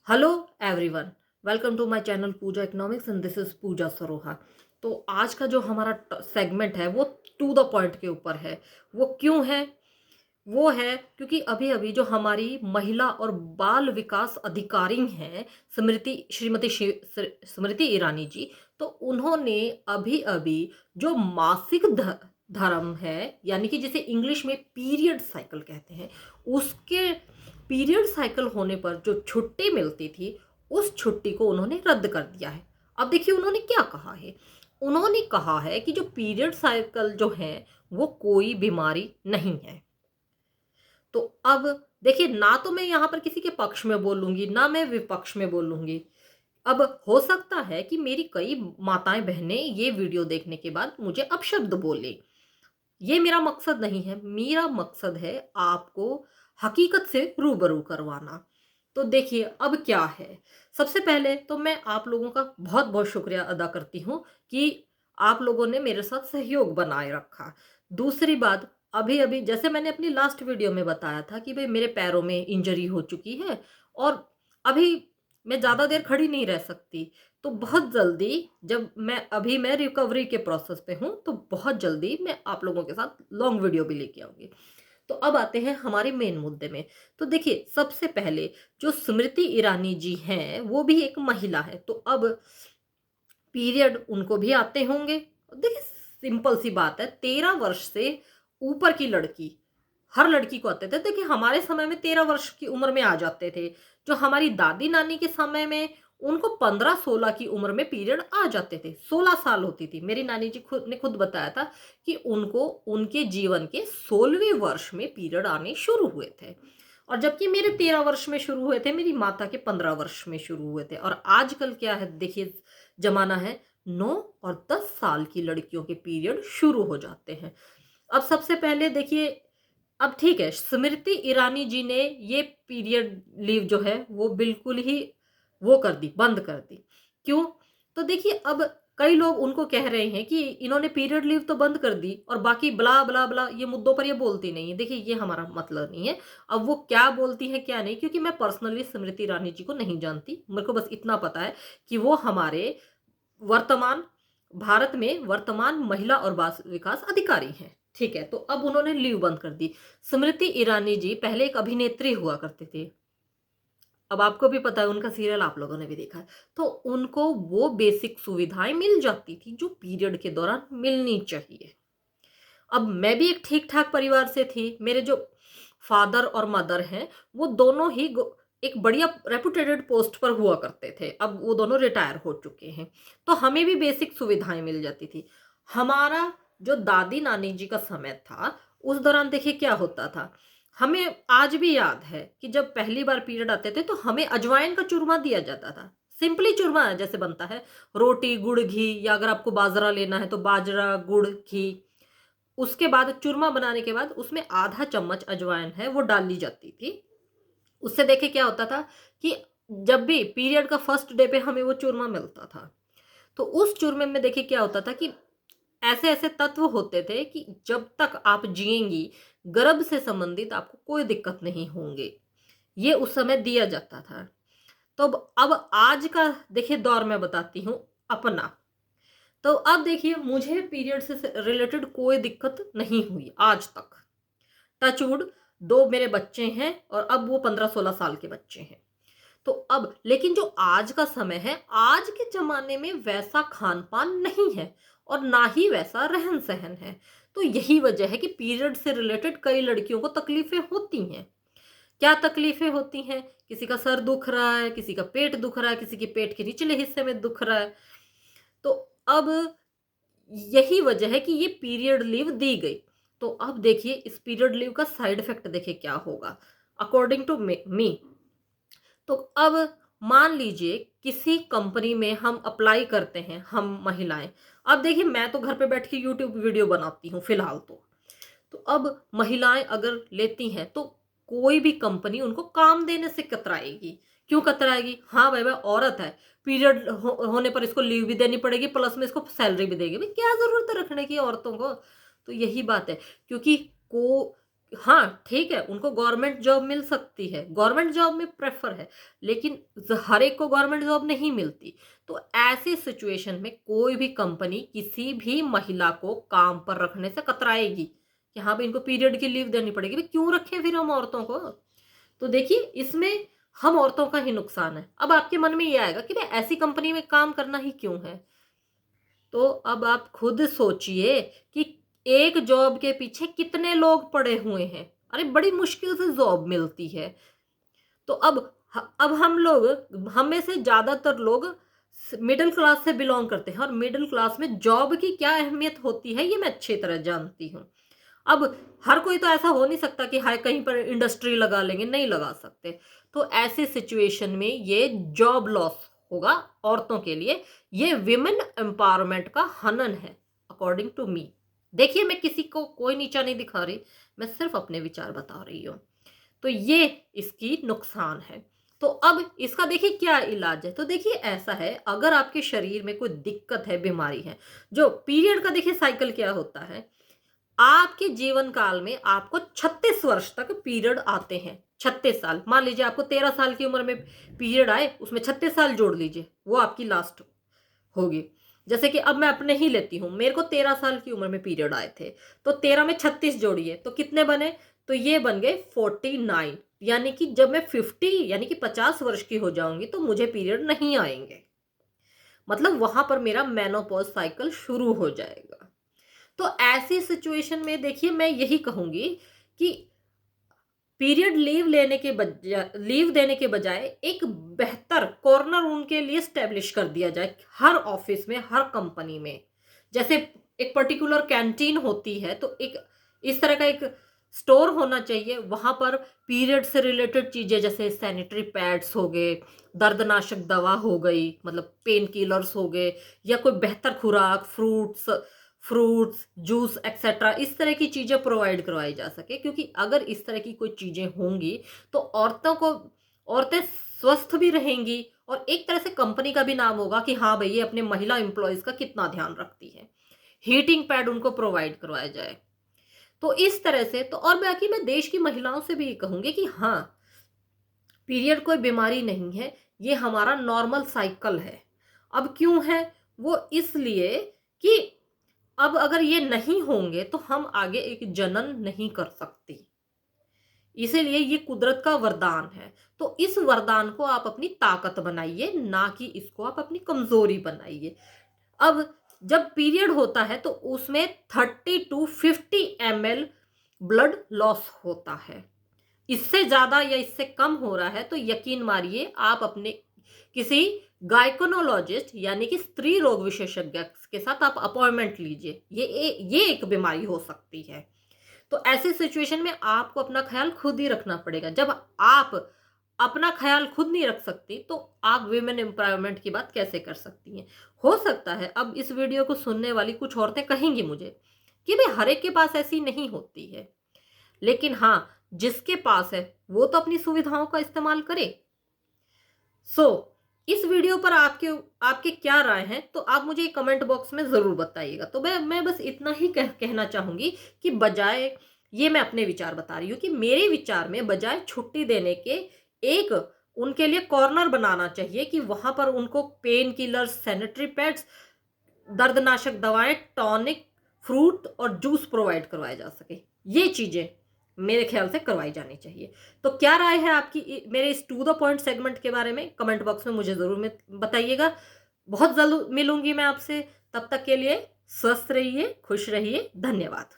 Hello everyone, welcome to my channel Pooja economics and this is Pooja Saroha. तो आज का जो हमारा सेगमेंट है वो टू द पॉइंट के ऊपर है। वो क्यों है? वो है क्योंकि अभी अभी जो हमारी महिला और बाल विकास अधिकारी हैं स्मृति ईरानी जी, तो उन्होंने अभी अभी जो मासिक धर्म है, यानी कि जिसे इंग्लिश में पीरियड साइकिल कहते हैं, उसके पीरियड साइकिल होने पर जो छुट्टी मिलती थी उस छुट्टी को उन्होंने रद्द कर दिया है। अब देखिए उन्होंने क्या कहा है। उन्होंने कहा है कि जो पीरियड साइकिल जो है वो कोई बीमारी नहीं है। तो अब देखिए, ना तो मैं यहाँ पर किसी के पक्ष में बोलूंगी ना मैं विपक्ष में बोलूंगी। अब हो सकता है कि मेरी कई माताएं बहनें ये वीडियो देखने के बाद मुझे अपशब्द बोले। ये मेरा मकसद नहीं है। मेरा मकसद है आपको हकीकत से रूबरू करवाना। तो देखिए अब क्या है। सबसे पहले तो मैं आप लोगों का बहुत बहुत शुक्रिया अदा करती हूँ कि आप लोगों ने मेरे साथ सहयोग बनाए रखा। दूसरी बात, अभी अभी जैसे मैंने अपनी लास्ट वीडियो में बताया था कि भाई मेरे पैरों में इंजरी हो चुकी है और अभी मैं ज़्यादा देर खड़ी नहीं रह सकती। तो बहुत जल्दी, जब मैं रिकवरी के प्रोसेस पे हूँ, तो बहुत जल्दी मैं आप लोगों के साथ लॉन्ग वीडियो भी लेके आऊंगी। तो अब आते हैं हमारे मेन मुद्दे में। तो देखिए सबसे पहले जो स्मृति ईरानी जी हैं वो भी एक महिला है, तो अब पीरियड उनको भी आते होंगे। देखिए सिंपल सी बात है, 13 वर्ष से ऊपर की लड़की, हर लड़की को आते थे। देखिए हमारे समय में 13 वर्ष की उम्र में आ जाते थे। जो हमारी दादी नानी के समय में, उनको 15-16 की उम्र में पीरियड आ जाते थे। 16 साल होती थी। मेरी नानी जी खुद बताया था कि उनको उनके जीवन के 16वें वर्ष में पीरियड आने शुरू हुए थे। और जबकि मेरे 13 वर्ष में शुरू हुए थे, मेरी माता के 15 वर्ष में शुरू हुए थे। और आजकल क्या है, देखिए जमाना है, 9 और 10 साल की लड़कियों के पीरियड शुरू हो जाते हैं। अब सबसे पहले देखिए, अब ठीक है, स्मृति ईरानी जी ने ये पीरियड लीव जो है वो बिल्कुल ही वो कर दी, बंद कर दी। क्यों? तो देखिए अब कई लोग उनको कह रहे हैं कि इन्होंने पीरियड लीव तो बंद कर दी और बाकी ब्ला ब्ला ब्ला ये मुद्दों पर ये बोलती नहीं है। देखिए ये हमारा मतलब नहीं है। अब वो क्या बोलती है क्या नहीं, क्योंकि मैं पर्सनली स्मृति ईरानी जी को नहीं जानती। मेरे को बस इतना पता है कि वो हमारे वर्तमान भारत में वर्तमान महिला और बाल विकास अधिकारी हैं। ठीक है, तो अब उन्होंने लीव बंद कर दी। स्मृति ईरानी जी पहले एक अभिनेत्री हुआ करते थे। अब आपको भी पता है, उनका सीरियल आप लोगों ने भी देखा है। तो उनको वो बेसिक सुविधाएं मिल जाती थी जो पीरियड के दौरान मिलनी चाहिए। अब मैं भी एक ठीक ठाक परिवार से थी। मेरे जो फादर और मदर हैं वो दोनों ही एक बढ़िया रेपुटेटेड पोस्ट पर हुआ करते थे। अब वो दोनों रिटायर हो चुके हैं। तो हमें भी बेसिक सुविधाएं मिल जाती थी। हमारा जो दादी नानी जी का समय था, उस दौरान देखिए क्या होता था। हमें आज भी याद है कि जब पहली बार पीरियड आते थे तो हमें अजवाइन का चूरमा दिया जाता था। सिंपली चूरमा जैसे बनता है, रोटी गुड़ घी, या अगर आपको बाजरा लेना है तो बाजरा गुड़ घी। उसके बाद चूरमा बनाने के बाद उसमें आधा चम्मच अजवाइन है वो डाल ली जाती थी। उससे देखे क्या होता था कि जब भी पीरियड का फर्स्ट डे पे हमें वो चूरमा मिलता था, तो उस चूरमे में देखिए क्या होता था कि ऐसे ऐसे तत्व होते थे कि जब तक आप जिएंगी, गर्भ से संबंधित आपको कोई दिक्कत नहीं होंगे। ये उस समय दिया जाता था। तो अब आज का देखिए दौर मैं बताती हूँ अपना। तो अब देखिए मुझे पीरियड से रिलेटेड कोई दिक्कत नहीं हुई आज तक। टचवुड, दो मेरे बच्चे हैं और अब वो 15-16 साल के बच्चे हैं। तो अब लेकिन जो आज का समय है, आज के जमाने में वैसा खान पान नहीं है और ना ही वैसा रहन सहन है। तो यही वजह है कि पीरियड से रिलेटेड कई लड़कियों को तकलीफें होती हैं। क्या तकलीफें होती हैं? किसी का सर दुख रहा है, किसी का पेट दुख रहा है, किसी के पेट के निचले हिस्से में दुख रहा है। तो अब यही वजह है कि ये पीरियड लीव दी गई। तो अब देखिए इस पीरियड लीव का साइड इफेक्ट देखिए क्या होगा अकॉर्डिंग टू मी। तो अब मान लीजिए किसी कंपनी में हम अप्लाई करते हैं, हम महिलाएं। अब देखिए मैं तो घर पे बैठ के यूट्यूब वीडियो बनाती हूँ फिलहाल तो अब महिलाएं अगर लेती हैं तो कोई भी कंपनी उनको काम देने से कतराएगी। क्यों कतराएगी? हाँ भाई भाई औरत है, पीरियड होने पर इसको लीव भी देनी पड़ेगी, प्लस में इसको सैलरी भी देगी। भाई क्या जरूरत है रखने की औरतों को? तो यही बात है। क्योंकि को हाँ, ठीक है, उनको गवर्नमेंट जॉब मिल सकती है, गवर्नमेंट जॉब में प्रेफ़र है, लेकिन हर एक को गवर्नमेंट जॉब नहीं मिलती। तो ऐसी सिचुएशन में कोई भी कंपनी किसी भी महिला को काम पर रखने से कतराएगी कि हाँ, भई इनको पीरियड की लीव देनी पड़ेगी। भई क्यों रखें फिर हम औरतों को? तो देखिए, इसमें हम औरतों का ही नुकसान है। अब आपके मन में ये आएगा कि भई ऐसी कंपनी में काम करना ही क्यों है? तो अब आप खुद सोचिए कि एक जॉब के पीछे कितने लोग पड़े हुए हैं। अरे बड़ी मुश्किल से जॉब मिलती है। तो अब हम लोग, हम में से ज़्यादातर लोग मिडिल क्लास से बिलोंग करते हैं और मिडिल क्लास में जॉब की क्या अहमियत होती है ये मैं अच्छी तरह जानती हूँ। अब हर कोई तो ऐसा हो नहीं सकता कि हाय कहीं पर इंडस्ट्री लगा लेंगे, नहीं लगा सकते। तो ऐसी सिचुएशन में ये जॉब लॉस होगा औरतों के लिए। ये विमेन एम्पावरमेंट का हनन है अकॉर्डिंग टू मी। देखिए, मैं किसी को कोई नीचा नहीं दिखा रही, मैं सिर्फ अपने विचार बता रही हूँ। तो ये इसकी नुकसान है। तो अब इसका देखिए क्या इलाज है। तो देखिए ऐसा है, अगर आपके शरीर में कोई दिक्कत है, बीमारी है, जो पीरियड का देखिए साइकिल क्या होता है, आपके जीवन काल में आपको 36 वर्ष तक पीरियड आते हैं। 36 साल, मान लीजिए आपको 13 साल की उम्र में पीरियड आए, उसमें 36 साल जोड़ लीजिए, वो आपकी लास्ट होगी। जैसे कि अब मैं अपने ही लेती हूँ, मेरे को 13 साल की उम्र में पीरियड आए थे, तो 13 में 36 जोड़िए तो कितने बने? तो ये बन गए 49। यानी कि जब मैं 50 यानी कि 50 वर्ष की हो जाऊंगी तो मुझे पीरियड नहीं आएंगे। मतलब वहां पर मेरा मेनोपॉज साइकिल शुरू हो जाएगा। तो ऐसी सिचुएशन में देखिए, मैं यही कहूंगी कि पीरियड लीव देने के बजाय एक बेहतर कॉर्नर उनके लिए स्टैब्लिश कर दिया जाए हर ऑफिस में, हर कंपनी में। जैसे एक पर्टिकुलर कैंटीन होती है, तो एक इस तरह का एक स्टोर होना चाहिए। वहां पर पीरियड से रिलेटेड चीजें जैसे सैनिटरी पैड्स हो गए, दर्दनाशक दवा हो गई, मतलब पेन किलर्स हो गए, या कोई बेहतर खुराक, फ्रूट्स, जूस एक्सेट्रा, इस तरह की चीज़ें प्रोवाइड करवाई जा सके। क्योंकि अगर इस तरह की कोई चीज़ें होंगी तो औरतें स्वस्थ भी रहेंगी और एक तरह से कंपनी का भी नाम होगा कि हाँ भई ये अपने महिला एम्प्लॉइज़ का कितना ध्यान रखती है। हीटिंग पैड उनको प्रोवाइड करवाया जाए। तो इस तरह से तो, और बाकी मैं देश की महिलाओं से भी ये कहूँगी कि हाँ, पीरियड कोई बीमारी नहीं है, ये हमारा नॉर्मल साइकिल है। अब क्यों है? वो इसलिए कि अब अगर ये नहीं होंगे तो हम आगे एक जनन नहीं कर सकती। इसीलिए ये कुदरत का वरदान है। तो इस वरदान को आप अपनी ताकत बनाइए, ना कि इसको आप अपनी कमजोरी बनाइए। अब जब पीरियड होता है तो उसमें 30 टू 50 ml ब्लड लॉस होता है। इससे ज्यादा या इससे कम हो रहा है तो यकीन मारिए आप अपने किसी गायकोनोलॉजिस्ट यानी कि स्त्री रोग विशेषज्ञ के साथ आप अपॉइंटमेंट लीजिए। ये एक बीमारी हो सकती है। तो ऐसी सिचुएशन में आपको अपना ख्याल खुद ही रखना पड़ेगा। जब आप अपना ख्याल खुद नहीं रख सकती तो आप विमेन एम्पावरमेंट की बात कैसे कर सकती हैं? हो सकता है अब इस वीडियो को सुनने वाली कुछ औरतें कहेंगी मुझे कि भाई हर एक के पास ऐसी नहीं होती है, लेकिन हाँ, जिसके पास है वो तो अपनी सुविधाओं का इस्तेमाल करे। सो इस वीडियो पर आपके आपके क्या राय हैं तो आप मुझे कमेंट बॉक्स में ज़रूर बताइएगा। तो मैं बस इतना ही कहना चाहूँगी कि बजाय, ये मैं अपने विचार बता रही हूँ कि मेरे विचार में बजाय छुट्टी देने के एक उनके लिए कॉर्नर बनाना चाहिए कि वहाँ पर उनको पेन किलर्स, सैनिटरी पैड्स, दर्दनाशक दवाएं, टॉनिक, फ्रूट और जूस प्रोवाइड करवाए जा सके। ये चीज़ें मेरे ख्याल से करवाई जानी चाहिए। तो क्या राय है आपकी मेरे इस टू द पॉइंट सेगमेंट के बारे में? कमेंट बॉक्स में मुझे ज़रूर में बताइएगा। बहुत जल्द मिलूंगी मैं आपसे। तब तक के लिए स्वस्थ रहिए, खुश रहिए। धन्यवाद।